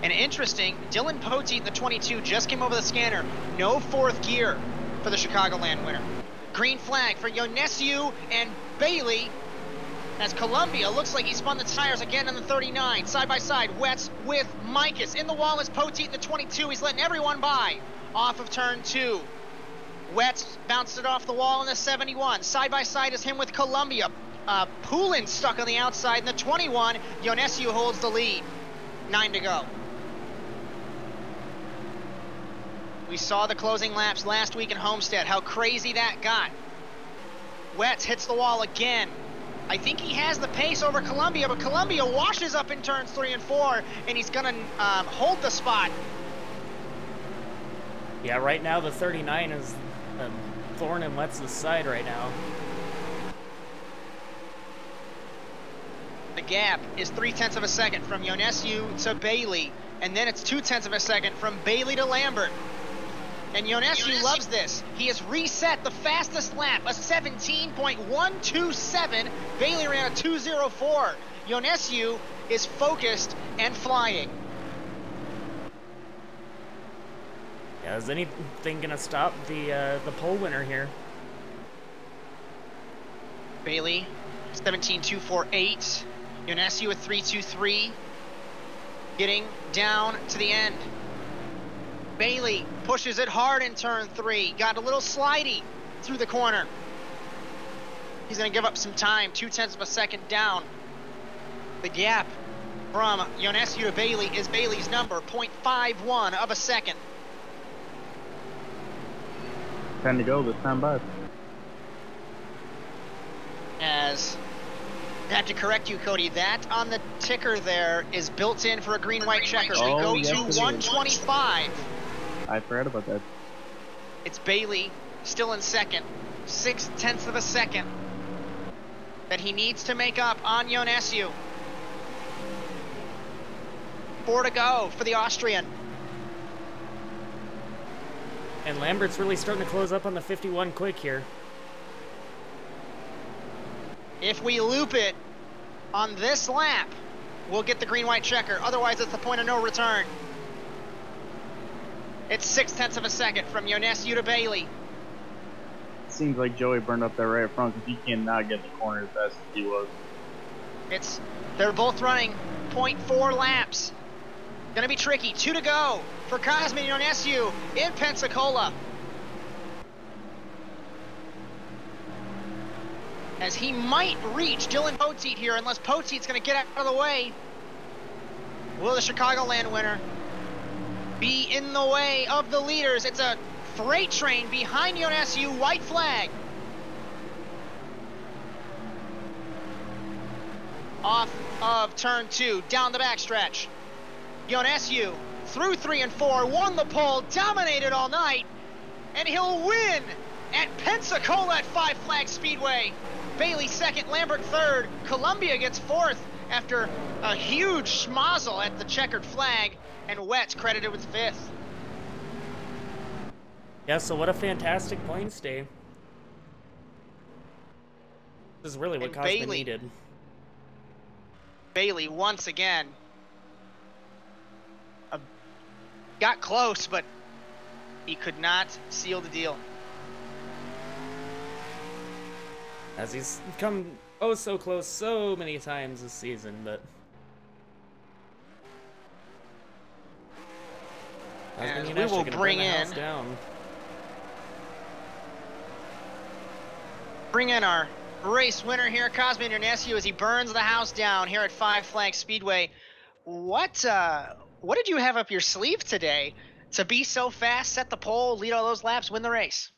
And interesting, Dylan Poteet in the 22 just came over the scanner. No fourth gear for the Chicagoland winner. Green flag for Yonescu and Bailey as Columbia looks like he spun the tires again in the 39. Side by side, Wets with Mikas. In the wall is Poteet in the 22. He's letting everyone by off of turn 2. Wets bounced it off the wall in the 71. Side by side is him with Columbia. Poulin stuck on the outside in the 21. Yonescu holds the lead. 9 to go. We saw the closing laps last week in Homestead, how crazy that got. Wets hits the wall again. I think he has the pace over Columbia, but Columbia washes up in turns 3 and 4, and he's going to hold the spot. Yeah, right now the 39 is thorn in Wets' side right now. The gap is 0.3 of a second from Yonescu to Bailey, and then it's 0.2 of a second from Bailey to Lambert. And Yonescu loves this. He has reset the fastest lap, a 17.127. Bailey ran a 2.04. Yonescu is focused and flying. Yeah, is anything gonna stop the pole winner here? Bailey, 17.248. Yonescu with 3.23. Getting down to the end. Bailey pushes it hard in turn 3. Got a little slidey through the corner. He's going to give up some time. 0.2 of a second down. The gap from Yonescu to Bailey is Bailey's number, 0.51 of a second. Time to go this time, bud. As I have to correct you, Cody, that on the ticker there is built in for a green-white checker. Oh, We go yes, to it is. 125. I forgot about that. It's Bailey still in second. 0.6 of a second that he needs to make up on Yonescu. 4 to go for the Austrian. And Lambert's really starting to close up on the 51 quick here. If we loop it on this lap, we'll get the green-white checker. Otherwise, it's the point of no return. It's 0.6 of a second from Yonescu to Bailey. Seems like Joey burned up that right front because he cannot get the corner as fast as he was. They're both running 0.4 laps. Gonna be tricky. 2 to go for Cosmin Yonescu in Pensacola. As he might reach Dylan Poteet here unless Poteet's gonna get out of the way. Will the Chicagoland winner be in the way of the leaders? It's a freight train behind Yonescu, white flag. Off of turn 2, down the backstretch. Yonescu through 3 and 4, won the pole, dominated all night, and he'll win at Pensacola at Five Flags Speedway. Bailey second, Lambert third, Columbia gets fourth, after a huge schmozzle at the checkered flag, and Wet's credited with 5th. Yeah, so what a fantastic points day. This is really what Cosman needed. Bailey, once again, got close, but he could not seal the deal. As he's come oh so close so many times this season, but... And we will bring in our race winner here, Cosman Ionescu, as he burns the house down here at Five Flags Speedway. What did you have up your sleeve today to be so fast, set the pole, lead all those laps, win the race?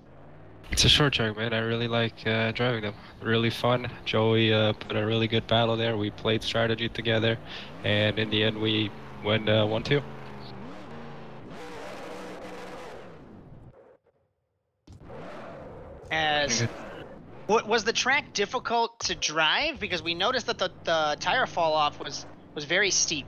It's a short track, man. I really like driving them. Really fun. Joey put a really good battle there. We played strategy together, and in the end, we won 1-2. What was the track difficult to drive? Because we noticed that the tire fall off was very steep.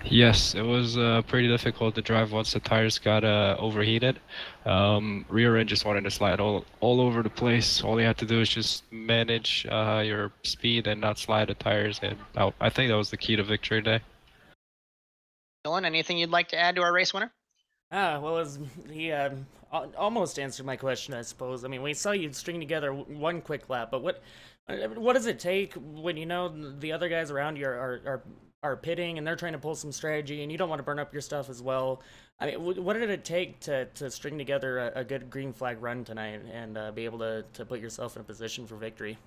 Yes, it was pretty difficult to drive once the tires got overheated. Rear end just wanted to slide all over the place. All you had to do is just manage your speed and not slide the tires. And I think that was the key to victory today. Dylan, anything you'd like to add to our race winner? Well, he almost answered my question, I suppose. I mean, we saw you string together one quick lap, but what does it take when you know the other guys around you are pitting and they're trying to pull some strategy and you don't want to burn up your stuff as well? I mean, what did it take to string together a good green flag run tonight and be able to put yourself in a position for victory?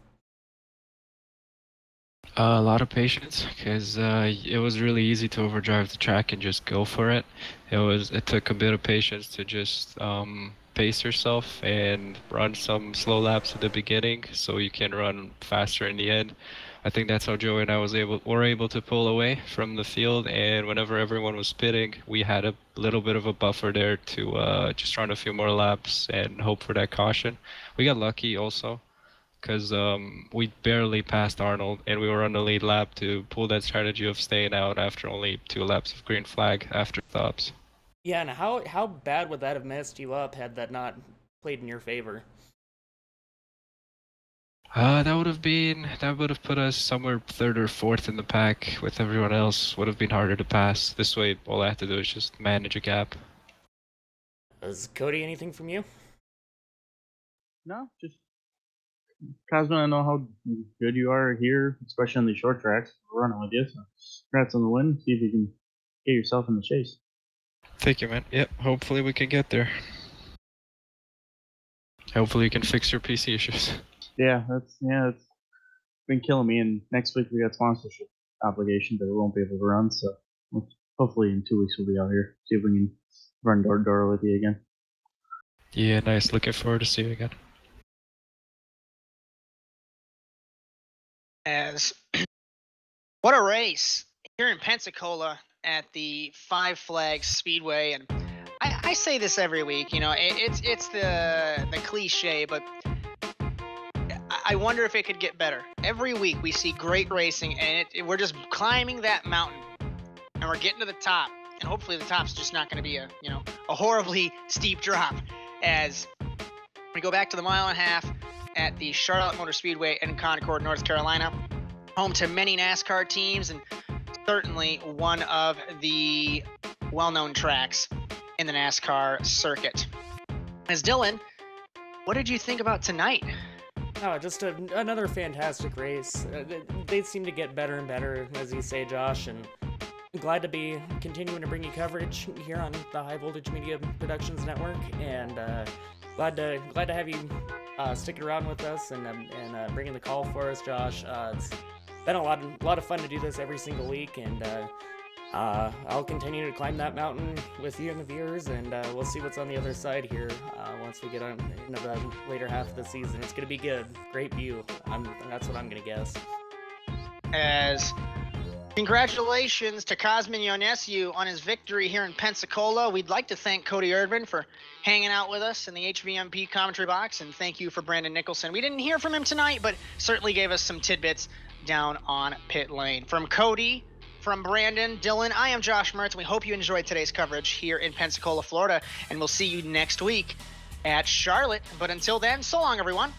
A lot of patience, because it was really easy to overdrive the track and just go for it. It took a bit of patience to just pace yourself and run some slow laps at the beginning so you can run faster in the end. I think that's how Joey and I were able to pull away from the field, and whenever everyone was pitting, we had a little bit of a buffer there to just run a few more laps and hope for that caution. We got lucky also, because we barely passed Arnold, and we were on the lead lap to pull that strategy of staying out after only 2 laps of green flag after stops. Yeah, and how bad would that have messed you up had that not played in your favor? That would have put us somewhere 3rd or 4th in the pack with everyone else. Would have been harder to pass. This way, all I have to do is just manage a gap. Cody, anything from you? No, just Cosman, I know how good you are here, especially on these short tracks. We're running with you, so congrats on the win. See if you can get yourself in the chase. Thank you, man. Yep, hopefully we can get there. Hopefully you can fix your PC issues. Yeah, it's been killing me. And next week we got sponsorship obligation that we won't be able to run. So hopefully in 2 weeks we'll be out here. See if we can run door to door with you again. Yeah, nice. Looking forward to seeing you again. What a race here in Pensacola at the Five Flags Speedway, and I say this every week. You know, it's the cliche, but I wonder if it could get better. Every week we see great racing, and we're just climbing that mountain, and we're getting to the top, and hopefully the top's just not going to be a horribly steep drop. As we go back to the 1.5 miles at the Charlotte Motor Speedway in Concord, North Carolina, home to many NASCAR teams and certainly one of the well-known tracks in the NASCAR circuit. As Dylan, what did you think about tonight? Oh, just another fantastic race. They seem to get better and better, as you say, Josh, and I'm glad to be continuing to bring you coverage here on the High Voltage Media Productions Network, and glad to have you sticking around with us and bringing the call for us, Josh. It's been a lot of fun to do this every single week, and I'll continue to climb that mountain with you and the viewers, and we'll see what's on the other side here once we get on into the later half of the season. It's going to be good. Great view. That's what I'm going to guess. As congratulations to Cosman Ionescu on his victory here in Pensacola. We'd like to thank Cody Erdman for hanging out with us in the HVMP commentary box, and thank you for Brandon Nicholson. We didn't hear from him tonight, but certainly gave us some tidbits down on pit lane. From Cody, from Brandon, Dylan, I am Josh Mertz. We hope you enjoyed today's coverage here in Pensacola, Florida, and we'll see you next week at Charlotte. But until then, so long, everyone.